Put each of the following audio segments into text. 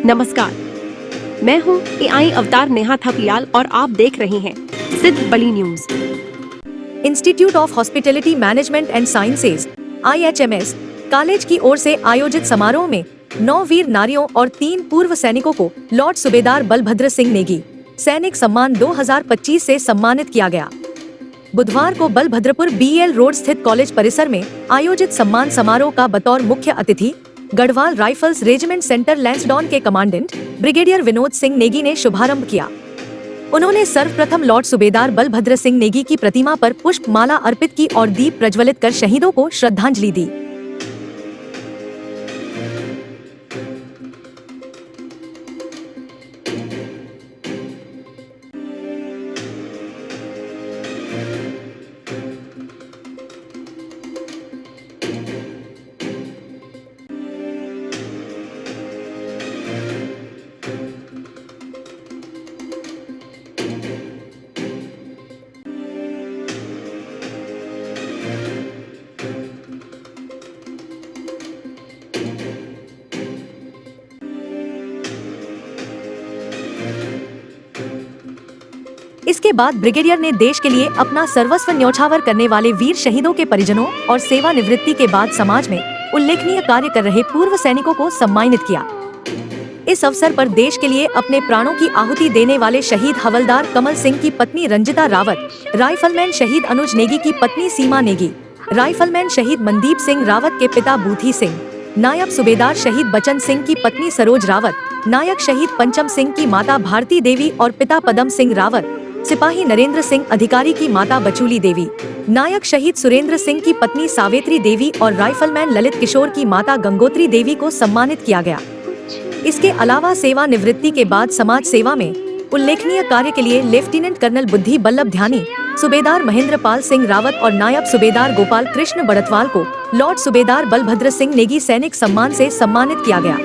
नमस्कार, मैं हूँ एआई अवतार नेहा थपलियाल और आप देख रहे हैं Siddh Bali news. Institute of hospitality management and sciences (IHMS) college की ओर से आयोजित समारोह में 9 वीर नारियों और 3 पूर्व सैनिकों को लॉर्ड सूबेदार बलभद्र सिंह नेगी सैनिक सम्मान 2025 से सम्मानित किया गया। बुधवार को बलभद्रपुर BL रोड स्थित कॉलेज परिसर में आयोजित सम्मान समारोह का बतौर मुख्य अतिथि Garhwal rifles regiment centre Lansdowne के कमांडेंट ब्रिगेडियर विनोद सिंह नेगी ने शुभारंभ किया। उन्होंने सर्वप्रथम लॉर्ड सूबेदार बलभद्र सिंह नेगी की प्रतिमा पर पुष्प माला अर्पित की और दीप प्रज्वलित कर शहीदों को श्रद्धांजलि दी। इसके बाद ब्रिगेडियर ने देश के लिए अपना सर्वस्व न्यौछावर करने वाले वीर शहीदों के परिजनों और सेवानिवृत्ति के बाद समाज में उल्लेखनीय कार्य कर रहे पूर्व सैनिकों को सम्मानित किया। इस अवसर पर देश के लिए अपने प्राणों की आहुति देने वाले शहीद हवलदार कमल सिंह की पत्नी रंजिता रावत, राइफलमैन शहीद अनुज नेगी की पत्नी सीमा नेगी, राइफलमैन शहीद मनदीप सिंह रावत के पिता बूथी सिंह, नायब सूबेदार शहीद बचन सिंह की पत्नी सरोज रावत, नायक शहीद पंचम सिंह की माता भारती देवी और पिता पदम सिंह रावत, सिपाही नरेंद्र सिंह अधिकारी की माता बचूली देवी, नायक शहीद सुरेंद्र सिंह की पत्नी सावेत्री देवी और राइफलमैन ललित किशोर की माता गंगोत्री देवी को सम्मानित किया गया। इसके अलावा सेवानिवृत्ति के बाद समाज सेवा में उल्लेखनीय कार्य के लिए लेफ्टिनेंट कर्नल बुद्धि बल्लभ ध्यानी, सूबेदार महेंद्र पाल सिंह रावत और नायब सूबेदार गोपाल कृष्ण बड़तवाल को लॉर्ड सूबेदार बलभद्र सिंह नेगी सैनिक सम्मान से सम्मानित किया गया।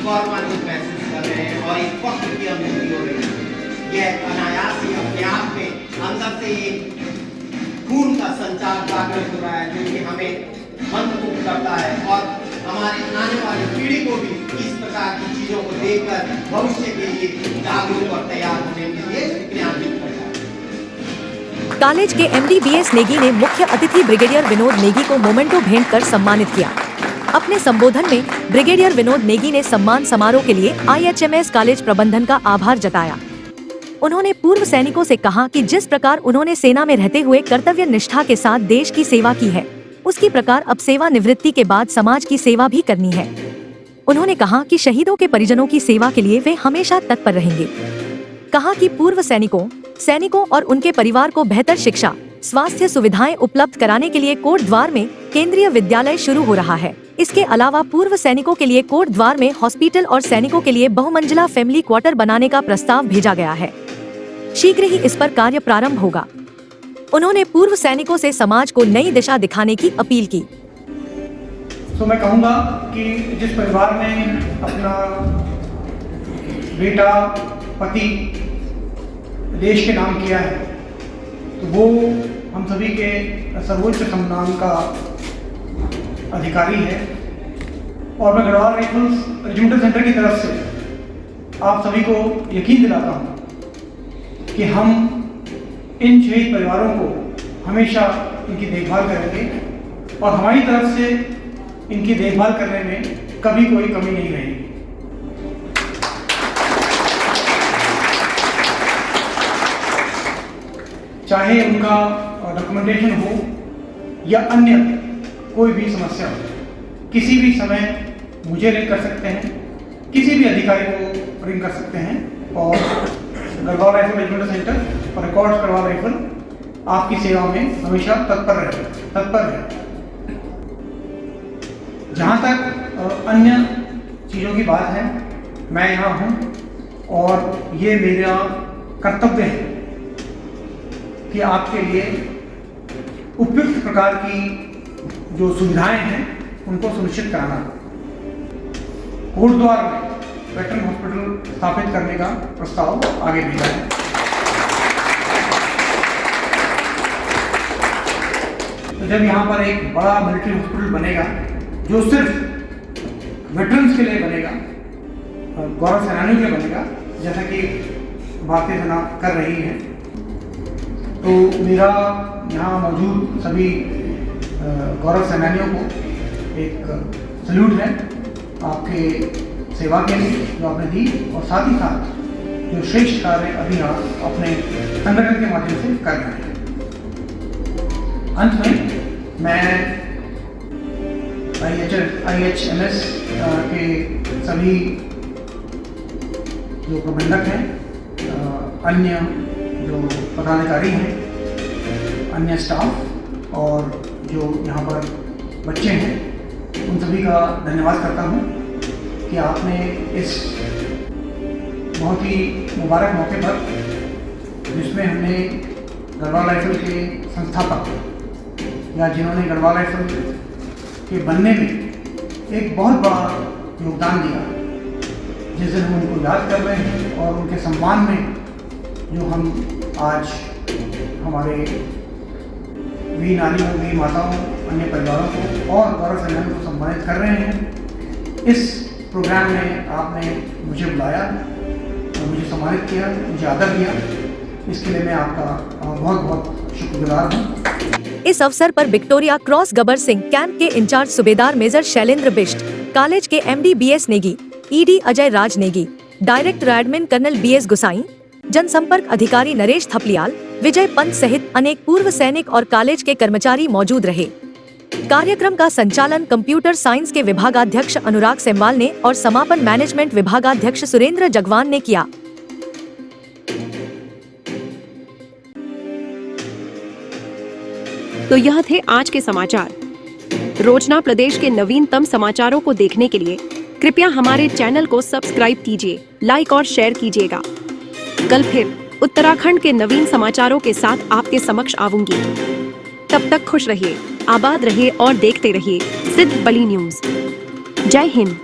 गौरवान्वित महसूस कर रहे हैं और एक फख्र की अनुभूति हो रही है। यह अनायास ही अपने आप में अंदर से एक खून का संचार जागृत हो रहा है जो कि हमें मंत्रमुग्ध करता है और हमारी आने वाली पीढ़ी को भी इस प्रकार की चीजों को देखकर भविष्य के लिए जागरूक और तैयार होने के लिए क्रियान्वित करता है। कॉलेज के एमडी बीएस नेगी ने मुख्य अतिथि ब्रिगेडियर विनोद नेगी को मोमेंटो भेंट कर सम्मानित किया। अपने संबोधन में ब्रिगेडियर विनोद नेगी ने सम्मान समारोह के लिए IHMS कॉलेज प्रबंधन का आभार जताया। उन्होंने पूर्व सैनिकों से कहा कि जिस प्रकार उन्होंने सेना में रहते हुए कर्तव्य निष्ठा के साथ देश की सेवा की है, उसी प्रकार अब सेवा निवृत्ति के बाद समाज की सेवा भी करनी है। उन्होंने कहा कि शहीदों के परिजनों की सेवा के लिए वे हमेशा तत्पर रहेंगे। कहा कि पूर्व सैनिकों और उनके परिवार को बेहतर शिक्षा, स्वास्थ्य सुविधाएं उपलब्ध कराने के लिए कोट द्वार में केंद्रीय विद्यालय शुरू हो रहा है। इसके अलावा पूर्व सैनिकों के लिए कोट द्वार में हॉस्पिटल और सैनिकों के लिए बहुमंजिला फैमिली क्वार्टर बनाने का प्रस्ताव भेजा गया है। शीघ्र ही इस पर कार्य प्रारंभ होगा। उन्होंने पूर्व सैनिकों से समाज को नई दिशा दिखाने की अपील की। तो मैं कहूँगा कि जिस परिवार ने अपना बेटा, पति देश के नाम किया है, तो वो हम सभी के सर्वोच्च सम्मान का अधिकारी है। और मैं गढ़वाल राइफल्स रेजिमेंटल सेंटर की तरफ से आप सभी को यकीन दिलाता हूँ कि हम इन शहीद परिवारों को हमेशा इनकी देखभाल करेंगे और हमारी तरफ से इनकी देखभाल करने में कभी कोई कमी नहीं रहेगी। चाहे उनका डॉक्यूमेंटेशन हो या अन्य कोई भी समस्या हो, किसी भी समय मुझे रिंग कर सकते हैं, किसी भी अधिकारी को रिंग कर सकते हैं और गढ़वाल राइफल रेजिमेंटल सेंटर और रिकॉर्ड्स गढ़वाल राइफल आपकी सेवा में हमेशा तत्पर है। जहाँ तक अन्य चीज़ों की बात है, मैं यहाँ हूँ और ये मेरा कर्तव्य है कि आपके लिए उपयुक्त प्रकार की जो सुविधाएं हैं उनको सुनिश्चित कराना। कोटद्वार में वेटरन हॉस्पिटल स्थापित करने का प्रस्ताव आगे भेजा है। तो जब यहाँ पर एक बड़ा मिलिट्री हॉस्पिटल बनेगा जो सिर्फ वेटरन्स के लिए बनेगा, गौरव सेनानियों के लिए बनेगा, जैसा कि भारतीय सेना कर रही है, तो मेरा यहाँ मौजूद सभी गौरव सेनानियों को एक सल्यूट है आपके सेवा के लिए जो आपने दी और साथ ही साथ जो श्रेष्ठ कार्य अभी आप अपने संगठन के माध्यम से कर रहे हैं। अंत में मैं IHMS के सभी जो प्रबंधक हैं, अन्य जो पदाधिकारी हैं, अन्य स्टाफ और जो यहाँ पर बच्चे हैं, उन सभी का धन्यवाद करता हूँ कि आपने इस बहुत ही मुबारक मौके पर, जिसमें हमने गढ़वाल राइफल के संस्थापक या जिन्होंने गढ़वाल राइफल के बनने में एक बहुत बड़ा योगदान दिया, जिस दिन हम उनको याद कर रहे हैं और उनके सम्मान में जो हम आज हमारे वीर नारियों, वीर माताओं, अन्य परिवारों को और गौरव सेनानियों को सम्मानित कर रहे हैं। इस प्रोग्राम में आपने मुझे बुलाया और मुझे सम्मानित किया, मुझे आदर दिया, इसके लिए मैं आपका बहुत बहुत शुक्रगुजार हूँ। इस अवसर पर Victoria Cross Gabar Singh camp के in charge subedar major Shailendra Bisht, college के MD BS Negi, ED Ajay Raj Negi, director admin colonel BS Gusain, जनसंपर्क अधिकारी नरेश थपलियाल, विजय पंत सहित अनेक पूर्व सैनिक और कॉलेज के कर्मचारी मौजूद रहे। कार्यक्रम का संचालन कंप्यूटर साइंस के विभागाध्यक्ष अनुराग सेमवाल ने और समापन मैनेजमेंट विभागाध्यक्ष सुरेंद्र जगवान ने किया। तो यह थे आज के समाचार। रोजना प्रदेश के नवीनतम समाचारों को देखने के लिए कृपया हमारे चैनल को सब्सक्राइब कीजिए, लाइक और शेयर कीजिएगा। कल फिर उत्तराखंड के नवीन समाचारों के साथ आपके समक्ष आऊंगी। तब तक खुश रहिए, आबाद रहिए और देखते रहिए सिद्ध बली न्यूज। जय हिंद।